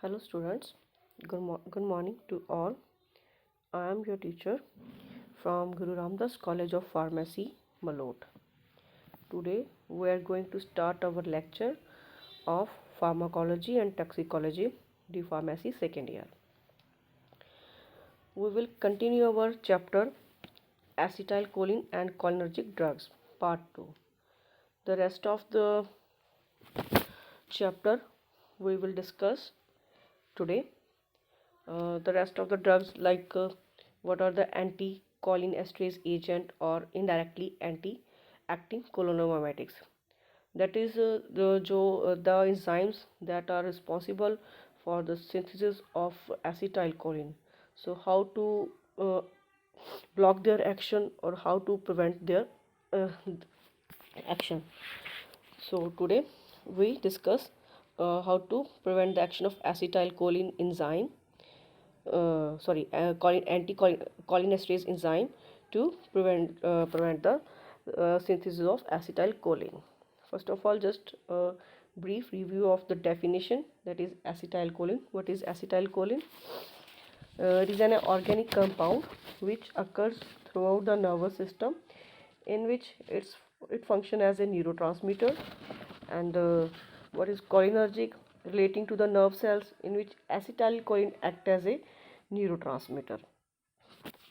Hello students, good morning to all. I am your teacher from Guru Ramdas College of Pharmacy, Malot. Today we are going to start our lecture of Pharmacology and Toxicology, the Pharmacy second year. We will continue our chapter Acetylcholine and Cholinergic Drugs, part 2. The rest of the chapter we will discuss today. The rest of the drugs like what are the anti-cholinesterase agent or indirectly anti-acting cholinomimetics. That is the enzymes that are responsible for the synthesis of acetylcholine. So how to uh, block their action or how to prevent their uh, action. So today we discuss how to prevent the action of acetylcholine enzyme anti-cholinesterase enzyme to prevent the synthesis of acetylcholine. First of all, just a brief review of the definition, that is acetylcholine. What is acetylcholine? It is an organic compound which occurs throughout the nervous system, in which it functions as a neurotransmitter. And what is cholinergic? Relating to the nerve cells, in which acetylcholine act as a neurotransmitter.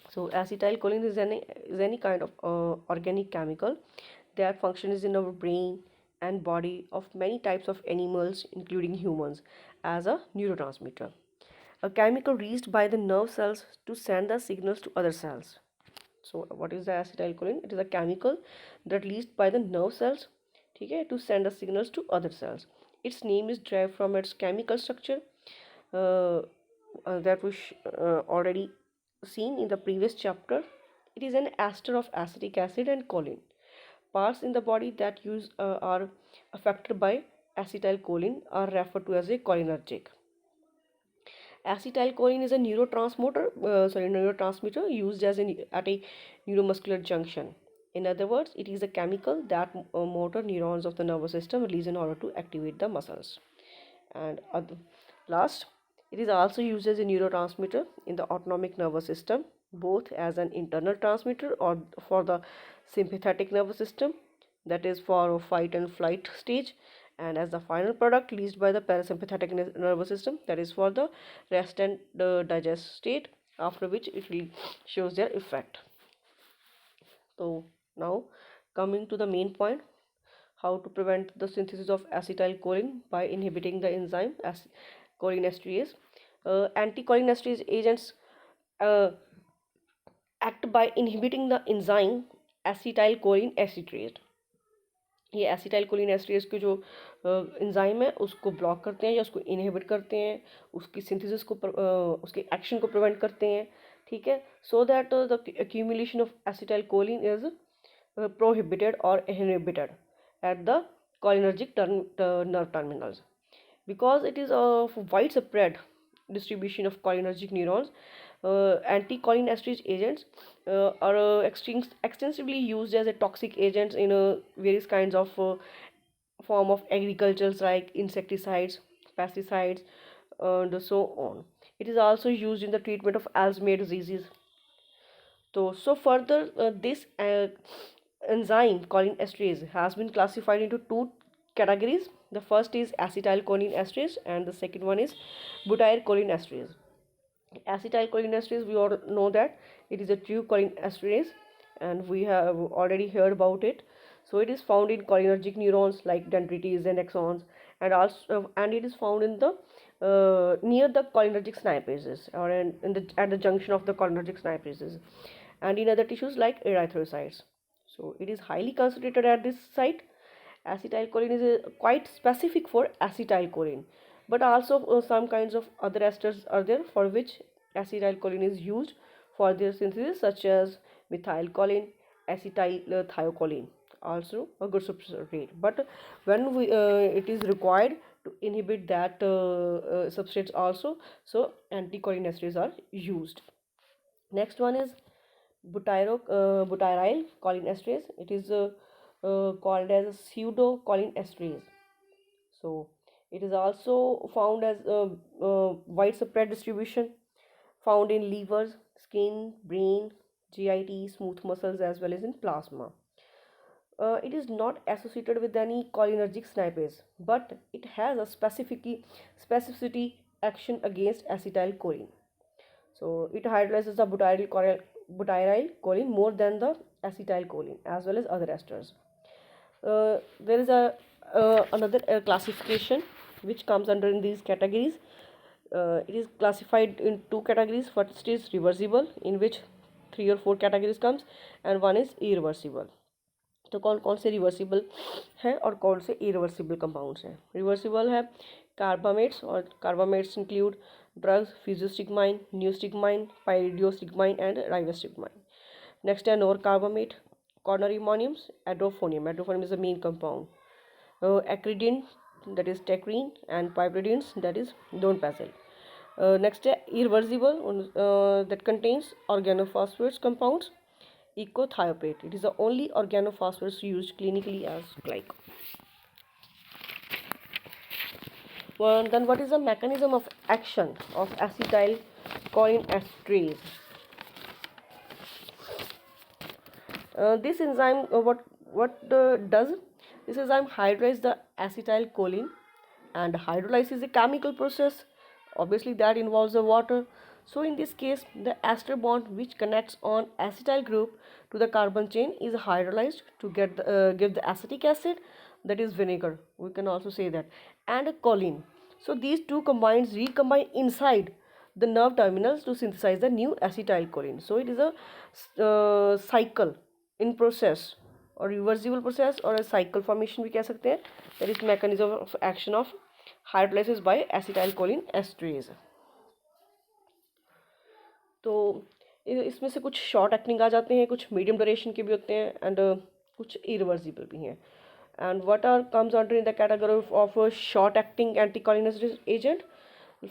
So acetylcholine is any kind of organic chemical that functions in our brain and body of many types of animals, including humans, as a neurotransmitter. A chemical released by the nerve cells to send the signals to other cells. So what is the acetylcholine? It is a chemical that released by the nerve cells, okay, to send the signals to other cells. Its name is derived from its chemical structure uh, that was already seen in the previous chapter. It is an ester of acetic acid and choline. Parts in the body that are affected by acetylcholine are referred to as a cholinergic. Acetylcholine is a neurotransmitter used at a neuromuscular junction. In other words, it is a chemical that motor neurons of the nervous system release in order to activate the muscles. And last, it is also used as a neurotransmitter in the autonomic nervous system, both as an internal transmitter or for the sympathetic nervous system, that is for fight and flight stage, and as the final product released by the parasympathetic nervous system, that is for the rest and digest state, after which it will shows their effect. So now coming to the main point, how to prevent the synthesis of acetylcholine by inhibiting the enzyme cholinesterase. Anticholinesterase agents uh, act by inhibiting the enzyme acetylcholine esterase. ये acetylcholine esterase के जो enzyme है उसको block करते हैं या उसको inhibit करते हैं, उसकी सिंथेसिस को उसके एक्शन को प्रिवेंट करते हैं, ठीक है, so that the accumulation of acetylcholine is prohibited or inhibited at the cholinergic nerve terminals. Because it is a widespread distribution of cholinergic neurons, anticholinesterase agents are extensively used as a toxic agents in various kinds of form of agricultures like insecticides, pesticides, and so on. It is also used in the treatment of Alzheimer's disease. So further, this enzyme cholinesterase has been classified into two categories. The first is acetylcholinesterase and the second one is butyrcholinesterase. Acetylcholinesterase, we all know that it is a true cholinesterase and we have already heard about it. So it is found in cholinergic neurons like dendrites and axons, and it is found in the near the cholinergic synapases, or in the at the junction of the cholinergic synapases, and in other tissues like erythrocytes. So it is highly concentrated at this site. Acetylcholine is quite specific for acetylcholine, but also some kinds of other esters are there for which acetylcholine is used for their synthesis, such as methylcholine, acetylthiocholine, also a good substrate. But when it is required to inhibit that substrates also, so anticholinesterase are used. Next one is butyryl cholinesterase. It is called as pseudocholinesterase. So It is also found as widespread distribution, found in livers, skin, brain, GIT, smooth muscles, as well as in plasma. It is not associated with any cholinergic synapase, but it has a specificity action against acetylcholine. So it hydrolyzes the butyrylcholine more than the acetylcholine as well as other esters. There is a another classification which comes under in these categories. It is classified in two categories. First is reversible, in which three or four categories comes, and one is irreversible. तो कौन कौन से reversible है और कौन से irreversible compounds हैं? Reversible है कार्बामेट्स, और carbamates include drugs physostigmine, neostigmine, pyridostigmine and rivastigmine. Next है nor carbamate, cornariumoniums, adrophonium. Adrophonium is the main compound. Acridine, that is tecrine, and pyridines, that is donepezil. Next है irreversible, that contains organophosphates compounds. Ecothiopate, it is the only organophosphates used clinically as glycol. Well, then what is the mechanism of action of acetylcholine esterase? This enzyme, does this enzyme hydrolyze the acetylcholine, and hydrolysis is a chemical process. Obviously, that involves the water. So, in this case, the ester bond which connects on acetyl group to the carbon chain is hydrolyzed to give the acetic acid, that is vinegar. We can also say that, and a choline. So, these two combines recombine inside the nerve terminals to synthesize the new acetylcholine. So, it is a cycle in process, और reversible process और cycle formation भी कह सकते हैं. That is mechanism of action of hydrolysis by acetylcholine esterase. तो इसमें से कुछ शॉर्ट एक्टिंग आ जाते हैं, कुछ मीडियम ड्यूरेशन के भी होते हैं, एंड कुछ इरिवर्सिबल भी हैं. And what are comes under in the category of short acting anticholinesterase agent?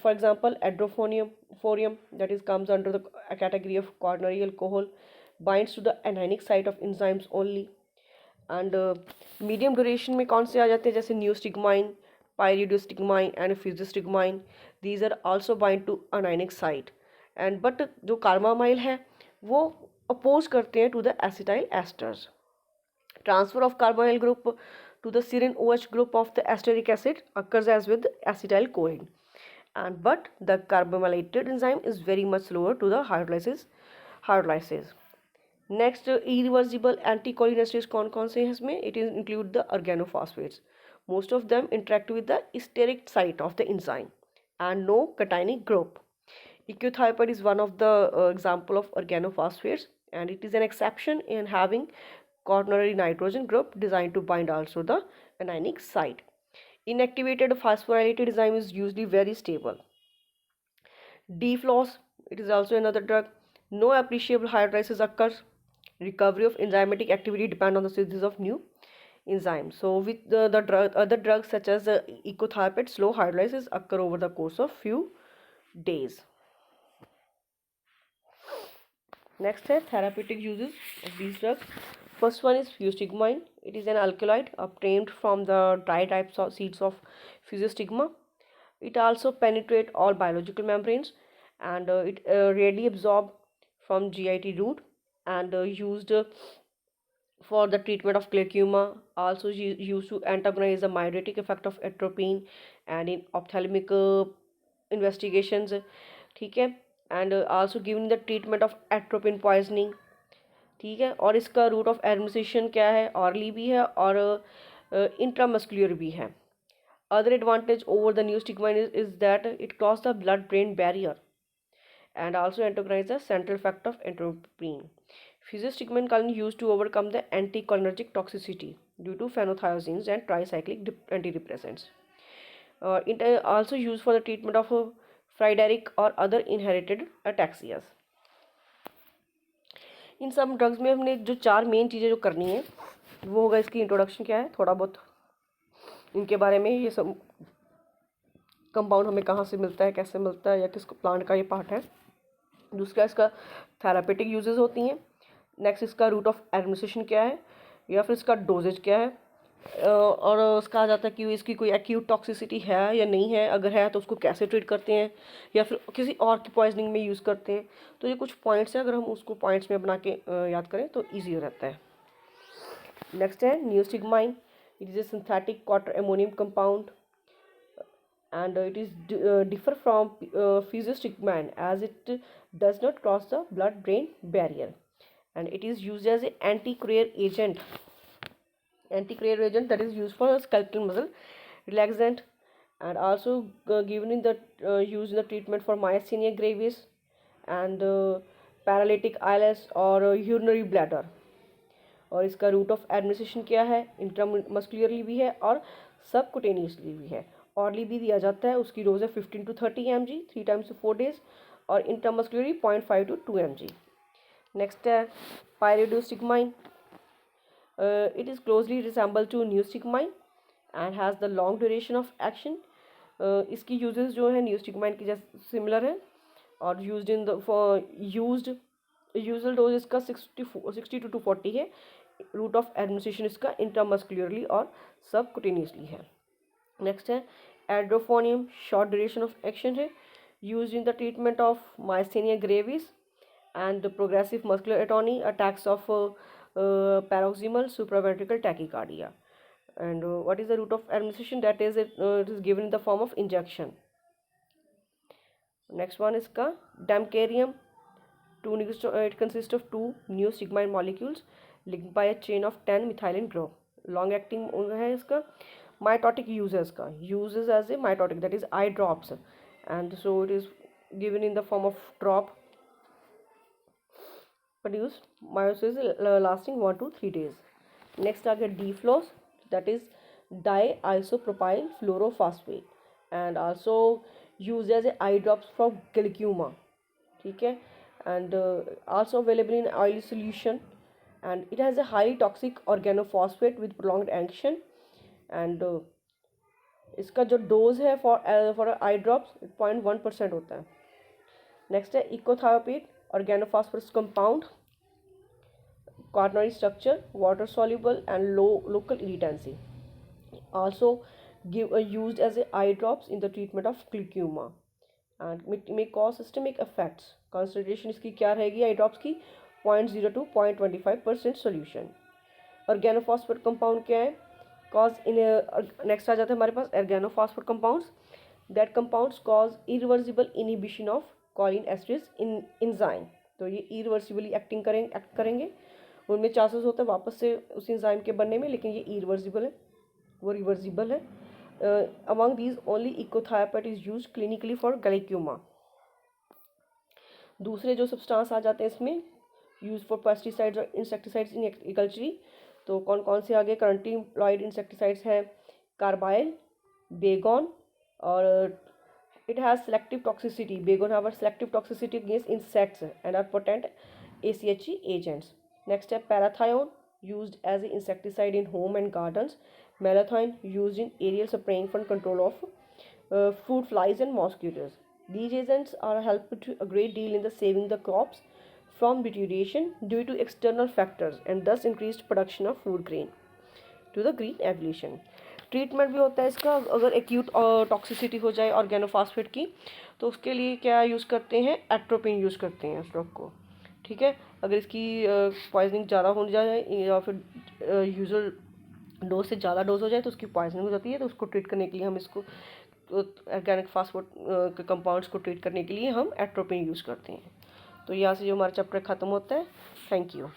For example, adrophonium, that is comes under the category of coronary alcohol, binds to the anionic site of enzymes only. And medium duration में कौन से आ जाते हैं, जैसे न्यूस्टिगमाइन, पाइरिडोस्टिगमाइन and फिजियोस्टिगमाइन. these are also bind to anionic site, and but जो कार्बामाइल है वो oppose करते हैं to the acetyl esters. Transfer of carbonyl group to the serine OH group of the esteric acid occurs as with acetylcholine, and but the carbamylated enzyme is very much slower to the hydrolysis. Next irreversible anticholinesterase कौन कौन से हैं इसमें? It is include the organophosphates. Most of them interact with the steric site of the enzyme and no cationic group. Ecothiopate is one of the example of organophosphate, and it is an exception in having quaternary nitrogen group designed to bind also the anionic site. Inactivated phosphorylated enzyme is usually very stable. D-floss, it is also another drug. No appreciable hydrolysis occurs. Recovery of enzymatic activity depend on the synthesis of new enzymes. So with other drugs such as ecothiopate, slow hydrolysis occur over the course of few days. Next है therapeutic uses of these drugs. First one is fuostigmine. It is an alkaloid obtained from the dry types of seeds of Fusiostigma. It also penetrates all biological membranes, and it rarely absorbed from GIT route, and used for the treatment of glaucoma, also used to antagonize the myotic effect of atropine, and in ophthalmic investigations. ठीक है, and also given the treatment of atropine poisoning. ठीक है, और इसका root of administration क्या है? Hourly भी है और इंट्रामस्कुलर भी है. Other advantage over the neostigmine is that it crosses the blood-brain barrier and also antagonizes the central effect of atropine. Fusiostigmine can be used to overcome the anticholinergic toxicity due to phenothiazines and tricyclic antidepressants. It is also used for the treatment of Friedreich or other inherited ataxias. इन सब drugs में हमने जो चार main चीज़ें जो करनी है वो होगा इसकी इंट्रोडक्शन क्या है, थोड़ा बहुत इनके बारे में, ये सब कंपाउंड हमें कहाँ से मिलता है, कैसे मिलता है, या किस प्लांट का ये पार्ट है. दूसरा इसका थेरापेटिक यूजेस होती हैं. नेक्स्ट इसका रूट ऑफ एडमिनिस्ट्रेशन क्या है, या फिर इसका डोजेज क्या है. और उसका आ जाता है कि इसकी कोई एक्यूट टॉक्सिसिटी है या नहीं है, अगर है तो उसको कैसे ट्रीट करते हैं, या फिर किसी और की पॉइजनिंग में यूज़ करते हैं। तो ये कुछ पॉइंट्स हैं, अगर हम उसको पॉइंट्स में बना के याद करें तो ईजी रहता है। नेक्स्ट है neostigmine. It is a synthetic quarter ammonium compound and it is differ from physiostigmine as it does not cross the blood brain barrier, and it is used as an anti-crater agent that is used for skeletal muscle relaxant, and also given in the used in the treatment for myasthenia gravis and paralytic ILS or urinary bladder। और इसका root of administration क्या है, intramuscularly भी है और subcutaneously भी है। Hourly भी दिया जाता है, उसकी डोज है 15 to 30 mg 3 times to 4 days, और इंट्रामस्कुलरली 0.5 to 2 mg। नेक्स्ट है pyridostigmine. It is closely resemble to neostigmine and has the long duration of action. इसकी यूजेस जो है न्यूस्टिग्माइन की जैसे सिमिलर है, और used in the for used usual dose इसका 60 to 240 है। रूट ऑफ एडमिनिस्ट्रेशन इसका इंट्रामस्कुलरली और सबकुटेनियसली है। नेक्स्ट है edrophonium, short duration of action है, use in the treatment of myasthenia gravis and progressive muscular atony, attacks of paroxysmal supraventricular tachycardia. and what is the route of administration, that is it is given in the form of injection। next one is का damkarium। it consists of two neostigmine molecules linked by a chain of 10 methylene group। long acting है इसका। mitotic use है इसका, uses as a mitotic, that is eye drops, and so it is given in the form of drop produced meiosis lasting 1 to 3 days। next आ गया D-flows, that is diisopropyl fluorophosphate and also used as a eye drops for glaucoma, ठीक है, and also available in oily solution, and it has a highly toxic organophosphate with prolonged action, and इसका जो dose है for eye drops 0.1% होता है। Next है echothiophate, organophosphorus compound, quaternary structure, water soluble and local irritancy, also used as a eye drops in the treatment of glaucoma and may cause systemic effects। concentration इसकी क्या रहेगी eye drops की 0.0 to 0.25% solution। organophosphate compound क्या है, cause in next आ जाता है हमारे पास organophosphate compounds, that compounds cause irreversible inhibition of choline esterase in enzyme। तो ये irreversibly एक्ट करेंगे, उनमें चांसेस होता है वापस से उस एंजाइम के बनने में, लेकिन ये इरिवर्सिबल है, वो रिवर्सिबल है। Among these only echothiophate is use clinically for glaucoma. दूसरे जो सब्सटेंस आ जाते हैं इसमें यूज फॉर पेस्टिसाइड्स और इंसेक्टिसाइड्स इन एग्रीकल्चरी, तो कौन कौन से आगे करंटली एम्प्लॉयड इंसेक्टिसाइड्स हैं, कार्बाइल, बेगोन, और it has selective toxicity, Baygon have a selective toxicity against insects and are potent ACHE agents। next है parathion, used as an insecticide in home and gardens, malathion used in aerial spraying for control of fruit flies and mosquitoes। these agents are helpful to a great deal in the saving the crops from deterioration due to external factors and thus increased production of food grain to the green evolution। Treatment भी होता है इसका, अगर acute toxicity हो जाए organophosphate की, तो उसके लिए क्या यूज़ करते हैं, एट्रोपिन यूज़ करते हैं उस ड्रग को, ठीक है। अगर इसकी पॉइजनिंग ज़्यादा हो जाए या फिर यूजुअल डोज से ज़्यादा डोज हो जाए तो उसकी पॉइजनिंग हो जाती है, तो उसको ट्रीट करने के लिए हम इसको ऑर्गेनिक फास्फोट के कंपाउंड्स को ट्रीट करने के लिए हम एट्रोपिन यूज़ करते हैं। तो यहाँ से जो हमारा चैप्टर ख़त्म होता है। Thank you.